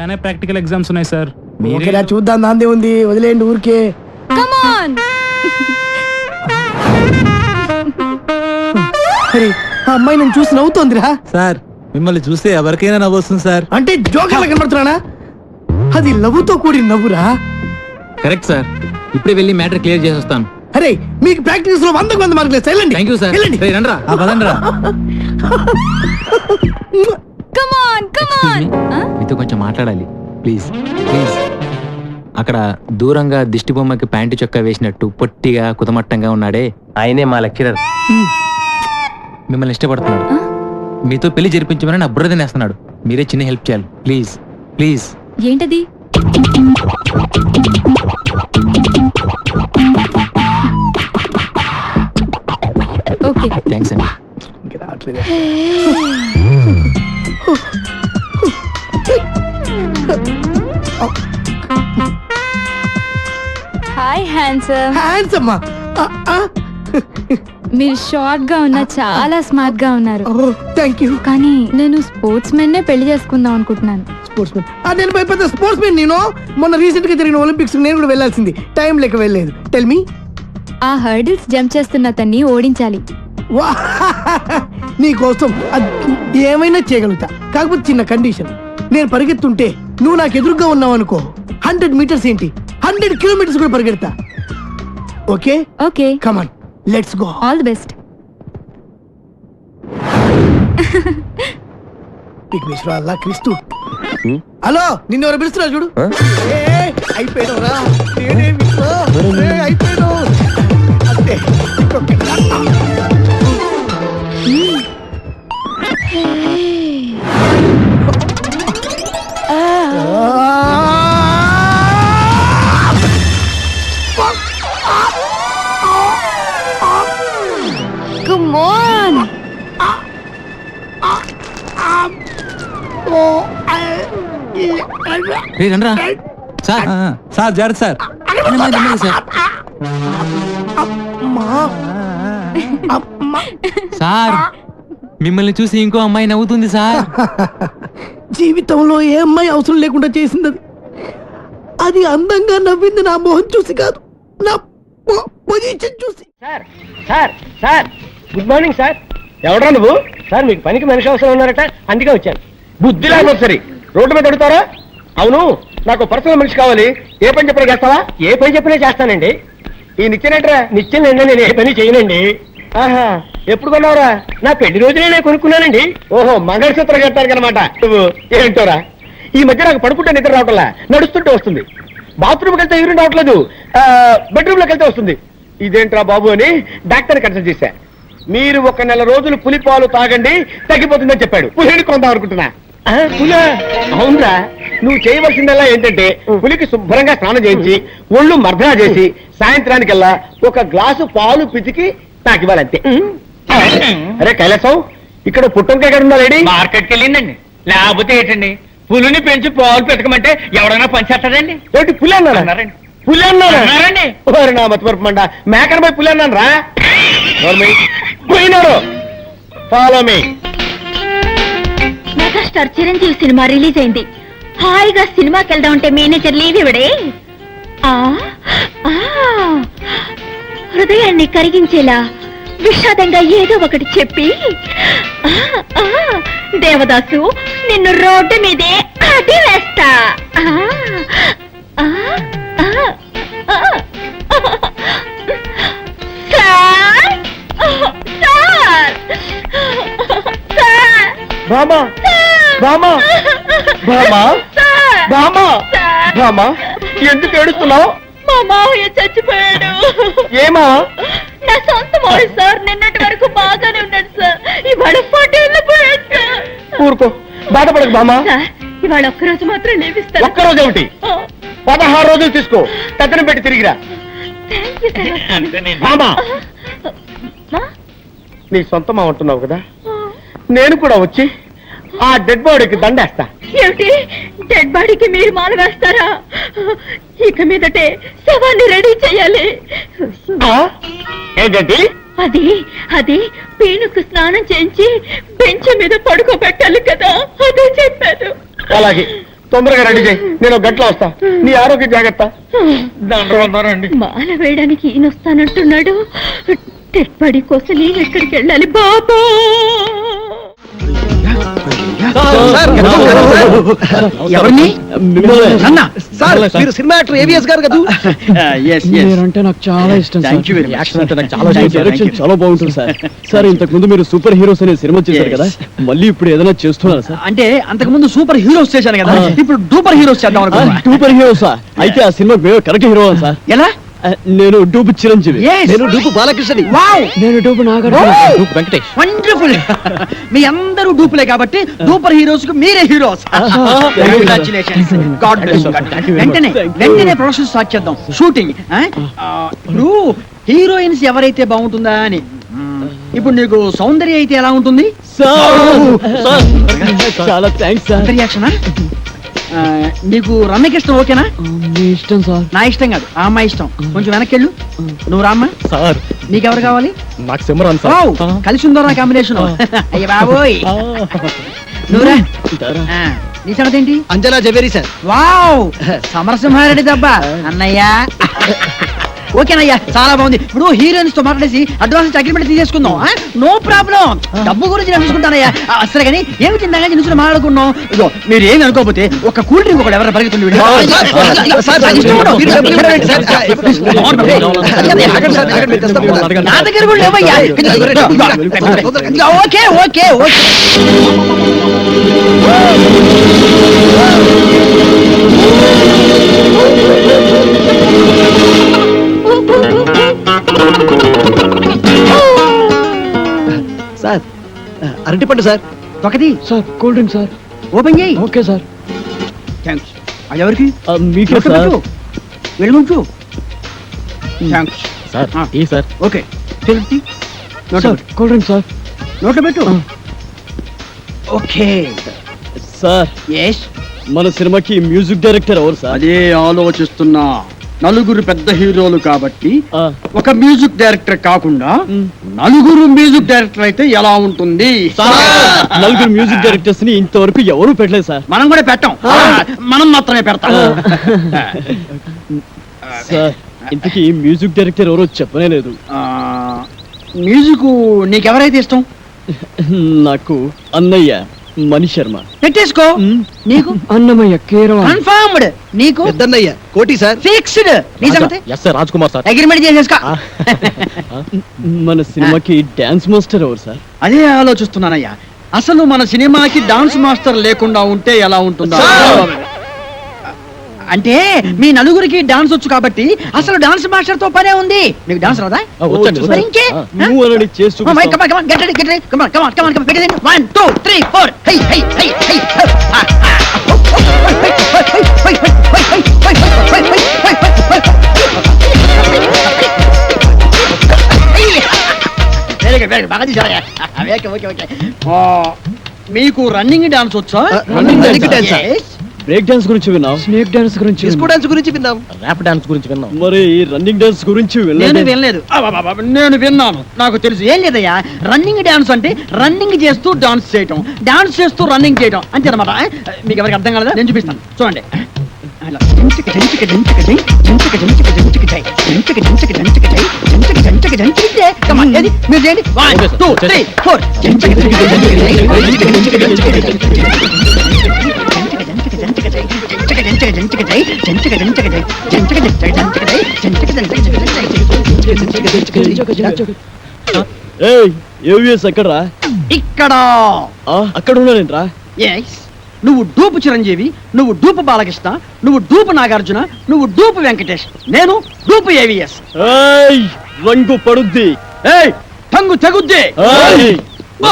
ఇలానే practical exams ఉన్నాయి sir. మీరేలా చూద్దాం, దాందే ఉంది, వదిలేండి ఊరికే. ఆ అమ్మాయి నేను చూసి నవ్వుతోందిరా. సార్ మిమ్మల్ని చూస్తే ఎవరికైనా నవ్వు వస్తుంది సార్. అంటే జోకర్లా కనబడుతున్నానా? అది లవ్వుతో కూడిన నవ్వురా. కరెక్ట్ సార్, ఇప్పుడే వెళ్ళి మ్యాటర్ క్లియర్ చేసి వస్తాను. అరే మీకు ప్రాక్టీస్ లో 100 మార్కులు లేదు. వెళ్ళండి. Thank you sir. రండ్రా. మీతో కొంచెం మాట్లాడాలి ప్లీజ్ ప్లీజ్. అక్కడ దూరంగా దిష్టి బొమ్మకి ప్యాంటు చొక్కా వేసినట్టు పొట్టిగా కుతమట్టంగా ఉన్నాడే, ఆయనే మా లెక్చరర్. మిమ్మల్ని ఇష్టపడుతున్నాడు. మీతో పెళ్లి జరిపించమని నా బుర్ర తినేస్తున్నాడు. మీరే చిన్న హెల్ప్ చేయాలి ప్లీజ్ ప్లీజ్. ఏంటది? ఓకే థ్యాంక్స్ అండి. Hi handsome. హ్యాండ్సమ్. మీరు షార్ట్ గా ఉన్నా చాలా స్మార్ట్ గా ఉన్నారు. Thank you. కానీ నేను స్పోర్ట్స్ మెన్ నే పెళ్లి చేసుకుందాం అనుకుంటున్నాను. Sports men? నేను పెద్ద స్పోర్ట్స్ మెన్. నేను మొన్న రీసెంట్ గా జరిగిన ఒలింపిక్స్ నేను కూడా వెళ్ళాల్సింది, టైం లేక వెళ్ళలేదు. Tell me. ఆ హర్డిల్స్ జంప్ చేస్తున్న అతన్ని ఓడించాలి. నీ కోసం ఏమైనా చేయగలుగుతా, కాకపోతే చిన్న కండిషన్. నేను పరిగెత్తుంటే నువ్వు నాకు ఎదురుగా ఉన్నావు అనుకో, 100 మీటర్స్ ఏంటి 100 కిలోమీటర్స్ కూడా పరిగెడతా. Okay? Okay, come on, let's go. All the best. Vighneshwara Allah Kristu. Hello, నిన్ను ఎవరు పిలుస్తున్నా చూడు. అయిపోయావురా, అయిపోయాడు అంతే. Come on. రండ్రా సార్. సార్ జాగ్రత్త సార్. సార్ మిమ్మల్ని చూసి ఇంకో అమ్మాయి నవ్వుతుంది సార్. జీవితంలో ఏ అమ్మాయి అవసరం లేకుండా చేసింది అది. అది అందంగా నవ్వింది నా మొహం చూసి కాదు, నా పొజిషన్ చూసి. Sir sir sir, good morning sir. ఎవడ్రా నువ్వు? సార్ మీకు పనికి మనిషి అవసరం ఉన్నారట, అందుకే వచ్చాను. బుద్ధి లేకపోతే సరే రోడ్డు మీద అడుగుతారా? అవును, నాకు పర్సనల్ మనిషి కావాలి. ఏ పని చెప్పినా చేస్తావా? ఏ పని చెప్పినా చేస్తానండి. ఈ నిత్యనేట్రా? నిత్యం నేను ఏ పని చేయనండి. ఆహా, ఎప్పుడు కొన్నావురా? నా పెళ్లి రోజునే నేను కొనుక్కున్నానండి. ఓహో, మంగళసూత్రం కట్టారు అనమాట నువ్వు. ఏంటోరా, ఈ మధ్య నాకు పడుకుంటే నిద్ర రావట్లా, నడుస్తుంటే వస్తుంది. బాత్రూమ్కి వెళ్తే యూరిన్ రావట్లేదు, బెడ్రూమ్ లోకి వెళ్తే వస్తుంది. ఇదేంట్రా బాబు అని డాక్టర్ని కన్సల్ట్ చేశా. మీరు 1 నెల రోజులు పులిపాలు తాగండి, తగ్గిపోతుందని చెప్పాడు. పులిని కొందాం అనుకుంటున్నా. పులా? అవునరా, నువ్వు చేయవలసిందల్లా ఏంటంటే పులికి శుభ్రంగా స్నానం చేయించి ఒళ్ళు మర్దనా చేసి సాయంత్రానికల్లా 1 గ్లాసు పాలు పితికి నాకు ఇవ్వాలంతే. అరే కైలాసం, ఇక్కడ పుట్టంకాయ ఎక్కడ ఉందా లేడీ? మార్కెట్కి వెళ్ళిందండి. లేకపోతే ఏంటండి, పులిని పెంచి పాలు పెట్టకమంటే ఎవడైనా పంచేస్తాడండి. ఏంటి పులి అన్నారండి? పులి అన్నారండి? నా మతిమరుపు మండ, మేకన పోయి పులి అన్నాను రా. పోయినారు. Follow me. Megastar Chiranjeevi cinema release అయింది. హాయిగా సినిమాకి వెళ్దాం అంటే మేనేజర్ లీవ్ ఇవ్వడే. హృదయాన్ని కరిగించేలా విషాదంగా ఏదో ఒకటి చెప్పి, దేవదాసు నిన్ను రోడ్డు మీదే అడి వేస్తా. బామా బామా బామా బామా బామా, ఎందుకు ఏడుస్తున్నావు? మా మావయ్య చచ్చిపోయాడు. ఏమా? నా సొంత మావయ్య సార్. నిన్నటి వరకు బాగానే ఉన్నాడు సార్, ఇవాళ 40 ఏళ్ళు పోయాడు సార్. ఊరుకో, బాధపడకు బామా. సార్, ఇవాళ ఒక్కరోజు మాత్రం లేవిస్తాను. ఒక్కరోజు ఏమిటి, 16 రోజులు తీసుకో, కథను పెట్టి తిరిగిరా. బామా, నీ సొంతం అంటున్నావు కదా, నేను కూడా వచ్చి ఆ డెడ్ బాడీకి దండేస్తా. ఏమిటి, డెడ్ బాడీకి మీరు మాల వేస్తారా? ఇక మీదటే శవాన్ని రెడీ చేయాలి. ఏంటంటే అది అది పీనుకు స్నానం చేయించి బెంచ్ మీద పడుకోబెట్టాలి కదా, అదే చెప్పాను. అలాగే తొందరగా రెడీ చేయి, నేను ఒక గంటలో వస్తా. నీ ఆరోగ్య జాగ్రత్త. దండరండి. మాల వేయడానికి ఈయన వస్తానంటున్నాడు. డెడ్ బాడీ కోసం నేను ఎక్కడికి వెళ్ళాలి బాబా? ఎవరిని? అన్న సార్, మీరు సినిమా యాక్టర్ ఏవిఎస్ గారు కదా? మీరంటే నాకు చాలా ఇష్టం సార్. యాక్షన్ అంటే నాకు చాలా మీ డైరెక్షన్ చాలా బాగుంటుంది సార్. సార్ ఇంతకు ముందు మీరు సూపర్ హీరోస్ అనే సినిమా చేశారు కదా, మళ్ళీ ఇప్పుడు ఏదైనా చేస్తున్నారు సార్? అంటే అంతకు ముందు సూపర్ హీరోస్ చేశాను కదా, ఇప్పుడు డూపర్ హీరోస్ చేద్దాం అనుకున్నా. సూపర్ హీరోసా? అయితే ఆ సినిమా మేము కరెక్ట్ హీరో సార్. ఎలా? నేను డూపు చిరంజీవి. నేను డూపు బాలకృష్ణని. వావ్, నేను dupe Nagarjuna. Dupe Venkatesh. Wonderful. మీ అందరూ డూపులే కాబట్టి డూపర్ హీరోస్ కు మీరే హీరోస్. కంగ్రాచులేషన్స్. God bless. వెంటనే ప్రొడక్షన్ స్టార్ట్ చేద్దాం, షూటింగ్. ఇప్పుడు హీరోయిన్స్ ఎవరైతే బాగుంటుందా అని. ఇప్పుడు నీకు సౌందర్య అయితే ఎలా ఉంటుంది? చాలా థ్యాంక్స్ సార్. రియాక్షనా? నీకు రమ్యకృష్ణ ఓకేనా? మీ ఇష్టం సార్. నా ఇష్టం కాదు, ఆ అమ్మాయి ఇష్టం. కొంచెం వెనక్కి వెళ్ళు. నువ్వు రామ్మా. సార్ నీకెవరు కావాలి? నాకు సిమరన్ వావ్, కలిసి ఉందో నా కాంబినేషన్. అయ్య బాబోయ్. నువ్వురా. నీ సంగతి ఏంటి? అంజనా జవేరి సార్. వావ్, సమరసింహారెడ్డి దెబ్బ అన్నయ్య. ఓకేనయ్యా, చాలా బాగుంది. ఇప్పుడు హీరోయిన్స్ తో మాట్లాడేసి అడ్వాన్స్ అగ్రిమెంట్ తీసేసుకుందాం. నో ప్రాబ్లం, డబ్బు గురించి నేను చూసుకుంటానయ్యా. సరే కానీ ఏమి తిందాగా నిలుచుని మాట్లాడుకున్నాం. ఇదో మీరు ఏమి అనుకోకపోతే ఒక కూల్ డ్రింక్ ఒకటి ఎవరైనా పరిగెత్తుంది. నా దగ్గర కూడా లేవయ్యా. Okay okay okay. సార్ అరటిపండు సార్. ఒకటి sir cool drink sir. Open చేయి. Okay sir. థ్యాంక్స్. అది ఎవరికి? మీకే సార్. వెళ్ళుంచు. థ్యాంక్స్ సార్ ఆ. ఈ సార్. ఓకే. తెలుసు. Sir cool drink sir. నోట్లో పెట్టు. ఓకే. Sir yes. మన సినిమాకి మ్యూజిక్ డైరెక్టర్ ఎవరు సార్? అదే ఆలోచిస్తున్నా. నలుగురు పెద్ద హీరోలు కాబట్టి ఆ. ఒక మ్యూజిక్ డైరెక్టర్ కాకుండా నలుగురు మ్యూజిక్ డైరెక్టర్ అయితే ఎలా ఉంటుంది? నలుగురు మ్యూజిక్ డైరెక్టర్స్ ని ఇంతవరకు ఎవరు పెట్టలేదు సార్. మనం కూడా పెట్టాం, మనం మాత్రమే పెడతాం. సార్ ఇంతకీ మ్యూజిక్ డైరెక్టర్ ఎవరో చెప్పనే లేదు. మ్యూజిక్ నీకెవరైతే ఇష్టం? నాకు అన్నయ్య మణి శర్మ. పెట్టేసుకో. నీకు? అన్నమయ్య కేరళ. కన్ఫర్మ్డ్. నీకు? పెద్దన్నయ్య కోటి సార్. ఫిక్స్డ్. నీ సంగతి? రాజ్ కుమార్ సార్. అగ్రిమెంట్ చేసేసుకో. మన సినిమాకి డాన్స్ మాస్టర్ ఎవరు సార్? అదే ఆలోచిస్తున్నానయ్యా. అసలు మన సినిమాకి డాన్స్ మాస్టర్ లేకుండా ఉంటే ఎలా ఉంటుందో. అంటే మీ నలుగురికి డాన్స్ వచ్చు కాబట్టి అసలు డాన్స్ మాస్టర్ తో పనే ఉంది. మీకు డాన్స్ రాదా? మరి ఇంకే? నువ్వు అనని చేసి Come on, come on, come on, get ready, get ready. Come on, come on, come on, come on. Get ready. 1, 2, 3, 4. Hey, hey, hey, hey. Very good, very good. బాగా తీశారయ్యా. Okay, okay, okay. మీకు running dance వచ్చా? running dance ఆ? Yes. Break dance గురించి విన్నాం, snake dance గురించి disco dance గురించి విన్నాం. ర్యాప్ డాన్స్ గురించి విన్నాం. మరి రన్నింగ్ డాన్స్ గురించి నేను వినలేదు. వినలేదు. అబ్బబ్బబ్బ, నేను విన్నాను, నాకు తెలుసు. ఏం లేదయ్యా, రన్నింగ్ డాన్స్ అంటే రన్నింగ్ చేస్తూ డాన్స్ చేయటం, డాన్స్ చేస్తూ రన్నింగ్ చేయటం అంతే అనమాట. మీకు ఎవరికి అర్థం కాలేదా? నేను చూపిస్తాను, చూడండి. అలా. జంచిక జంచిక జంచిక జై, జంచిక జంచిక జంచిక జై, జంచిక జంచిక జంచిక జై, జంచిక జంచిక జంచిక జై. Come on, ఏది? మీరు చేయండి. 1, 2, 3, 4. జంచిక జంచిక జంచిక జై, జంచిక జంచిక జంచిక జై, ఎక్కడరా? ఇక్కడ. అక్కడ ఉన్నానేంట్రా? ఎస్, నువ్వు డూపు చిరంజీవి, నువ్వు డూపు బాలకృష్ణ, నువ్వు డూపు నాగార్జున, నువ్వు డూపు వెంకటేష్, నేను డూపు ఏవిఎస్. రంగు పడుద్ది. టంగు తెగుద్ది. ఏయ్! ఓ!